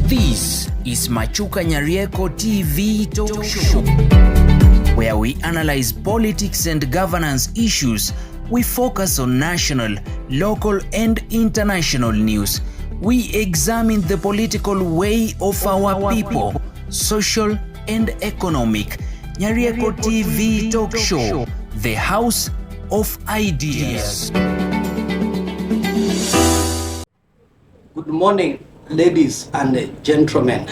This is Machukanyarieko TV talk show, where we analyze politics and governance issues. We focus on national, local, and international news. We examine the political way of our people, social and economic. Nyarieko TV talk show, the house of ideas. Good morning, ladies and gentlemen.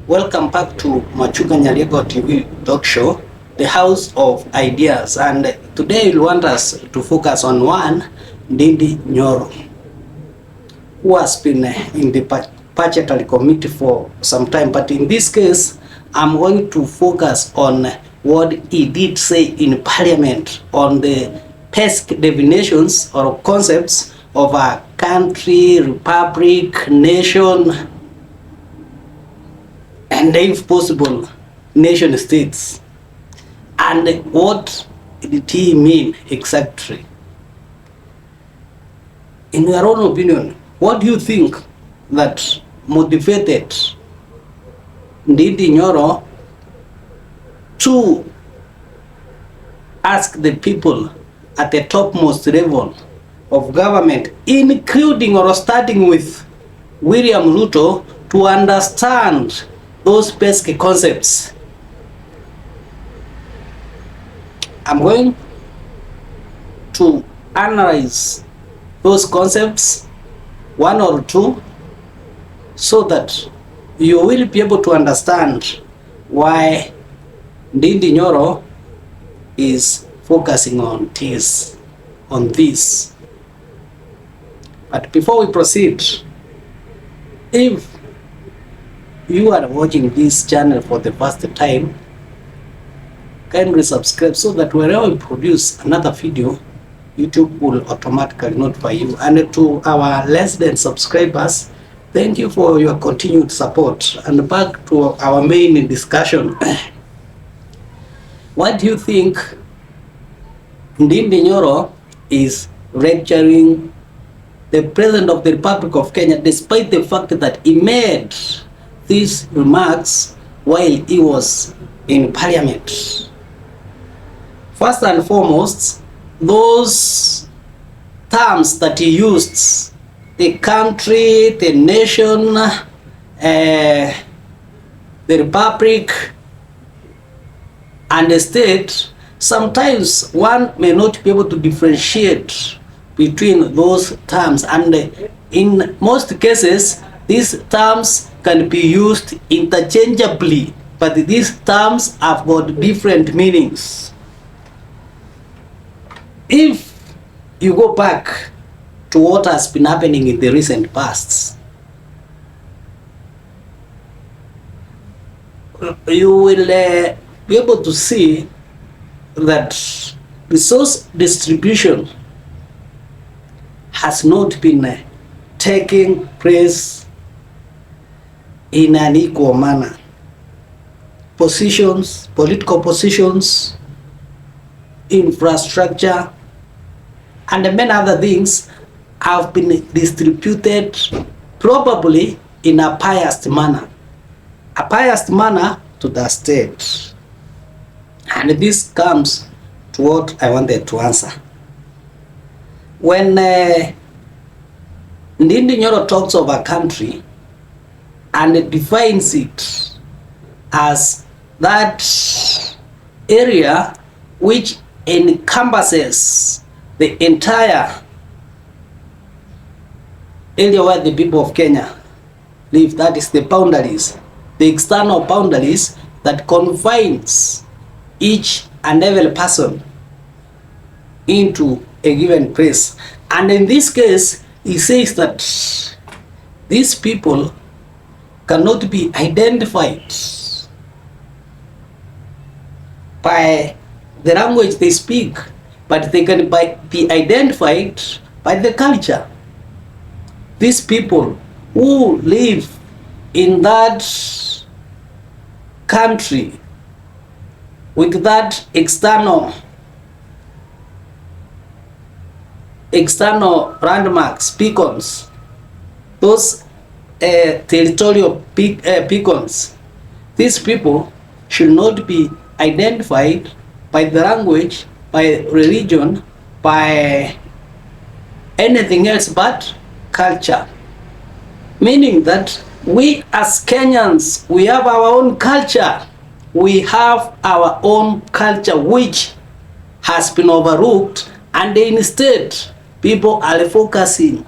Welcome back to Machukanyarieko TV talk show, the house of ideas. And today we want us to focus on one, Ndindi Nyoro, who has been in the budgetary committee for some time. But in this case, I'm going to focus on what he did say in Parliament on the basic definitions or concepts of a country, republic, nation, and if possible, nation states. And what did he mean exactly? In your own opinion, what do you think that motivated Ndindi Nyoro to ask the people at the topmost level of government, including or starting with William Ruto, to understand those basic concepts? I'm going to analyze those concepts, one or two, so that you will be able to understand why Ndindi Nyoro is focusing on this. But before we proceed, if you are watching this channel for the first time, kindly subscribe so that whenever we produce another video, YouTube will automatically notify you. And to our less than subscribers, thank you for your continued support. And back to our main discussion. What do you think Ndindi Nyoro is lecturing the President of the Republic of Kenya, despite the fact that he made these remarks while he was in Parliament? First and foremost, those terms that he used, the country, the nation, the republic, and the state, sometimes one may not be able to differentiate between those terms, and in most cases these terms can be used interchangeably, but these terms have got different meanings. If you go back to what has been happening in the recent past, you will be able to see that resource distribution has not been taking place in an equal manner. Positions, political positions, infrastructure, and many other things have been distributed probably in a biased manner to the state. And this comes to what I wanted to answer. When Ndindi Nyoro talks of a country and defines it as that area which encompasses the entire area where the people of Kenya live, that is the boundaries, the external boundaries that confines each and every person into a given place. And in this case, he says that these people cannot be identified by the language they speak, but they can be identified by the culture. These people who live in that country with that external landmarks, beacons, those territorial beacons. These people should not be identified by the language, by religion, by anything else but culture. Meaning that we as Kenyans, we have our own culture. We have our own culture which has been overlooked, and instead people are focusing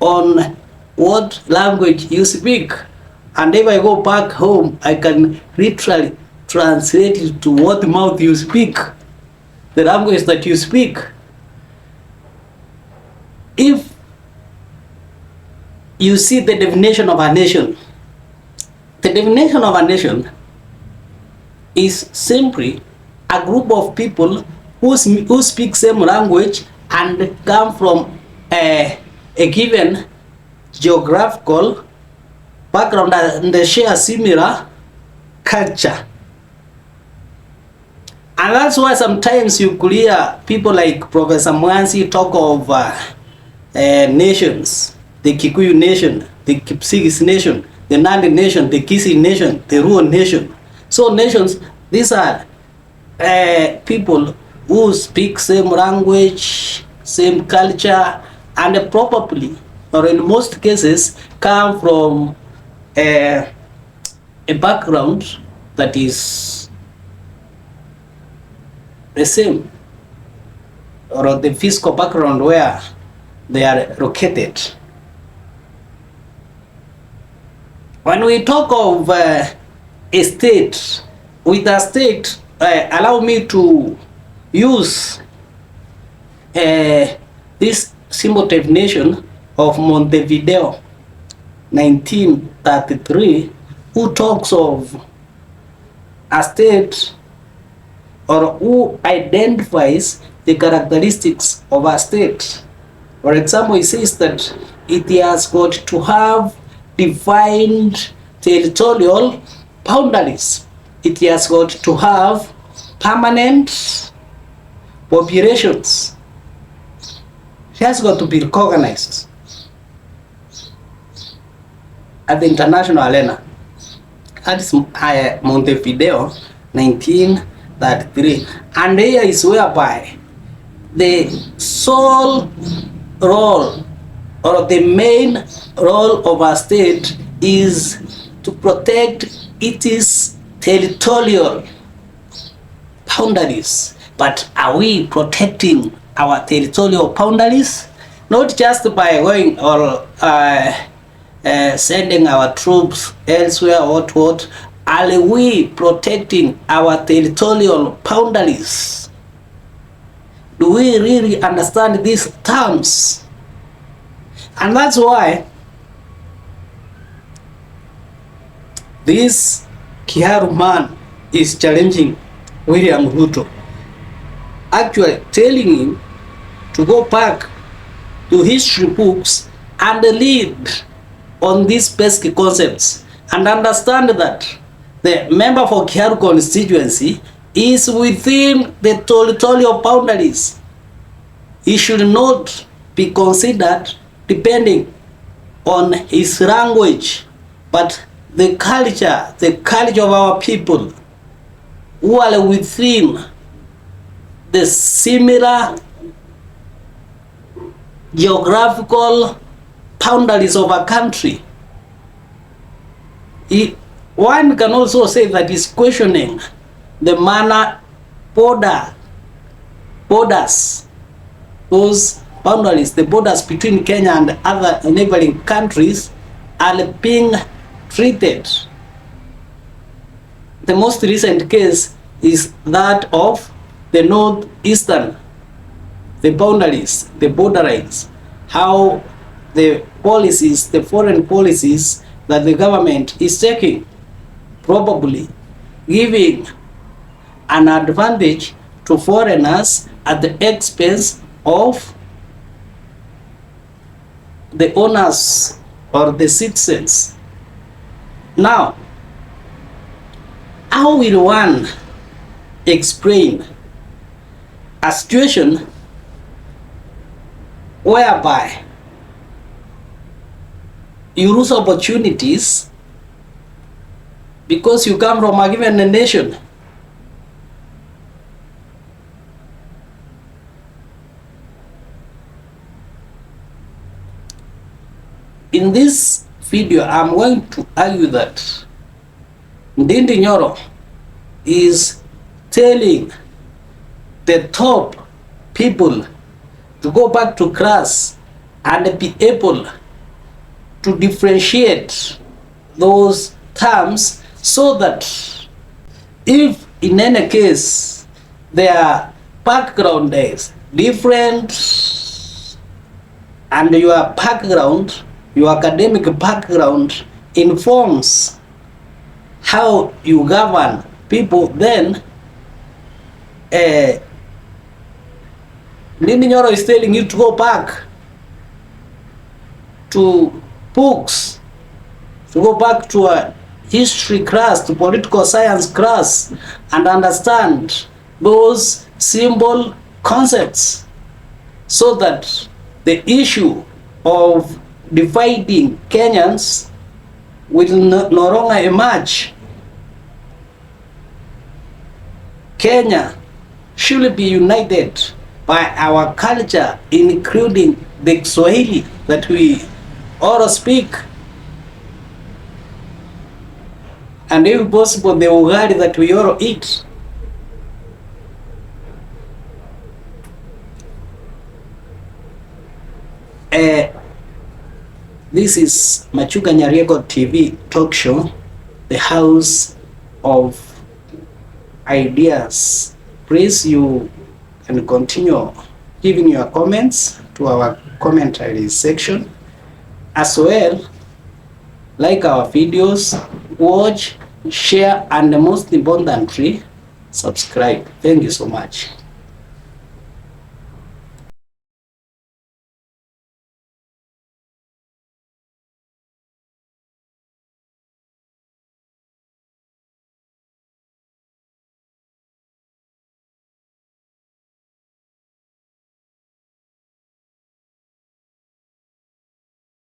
on what language you speak. And if I go back home, I can literally translate it to what mouth you speak, the language that you speak. If you see the definition of a nation, the definition of a nation is simply a group of people who speak same language and come from a given geographical background and they share similar culture. And that's why sometimes you could hear people like Professor Mwansi talk of nations, the Kikuyu nation, the Kipsigis nation, the Nandi nation, the Kisii nation, the Ruo nation. So nations, these are people who speak same language, same culture, and probably, or in most cases, come from a background that is the same, or the physical background where they are located. When we talk of a state, with a state, allow me to use this simple definition of Montevideo 1933, who talks of a state, or who identifies the characteristics of a state. For example, he says that it has got to have defined territorial boundaries. It has got to have permanent populations. It has got to be recognized at the international arena. That is Montevideo 1933. And here is whereby the sole role, or the main role of a state, is to protect its territorial boundaries. But are we protecting our territorial boundaries? Not just by going or sending our troops elsewhere or what. Are we protecting our territorial boundaries? Do we really understand these terms? And that's why this Kiharu man is challenging William Ruto, actually telling him to go back to history books and read on these basic concepts and understand that the member for Kiharu constituency is within the territorial boundaries. He should not be considered depending on his language, but the culture of our people who are within the similar geographical boundaries of a country. One can also say that he's questioning the manner borders, those boundaries, the borders between Kenya and other neighboring countries are being treated. The most recent case is that of the northeastern, the boundaries, the border lines, how the policies, the foreign policies that the government is taking, probably giving an advantage to foreigners at the expense of the owners or the citizens. Now, how will one explain a situation whereby you lose opportunities because you come from a given nation. In this video, I'm going to argue that Ndindi Nyoro is telling the top people to go back to class and be able to differentiate those terms, so that if in any case their background is different and your background, your academic background informs how you govern people, then Ndindi Nyoro is telling you to go back to books, to go back to a history class, to political science class, and understand those simple concepts, so that the issue of dividing Kenyans will no longer emerge. Kenya should be united by our culture, including the Swahili that we all speak, and if possible the ugali that we all eat. This is Machukanyarieko TV talk show, the house of ideas. Please, you can continue giving your comments to our commentary section. As well, like our videos, watch, share, and most importantly, subscribe. Thank you so much.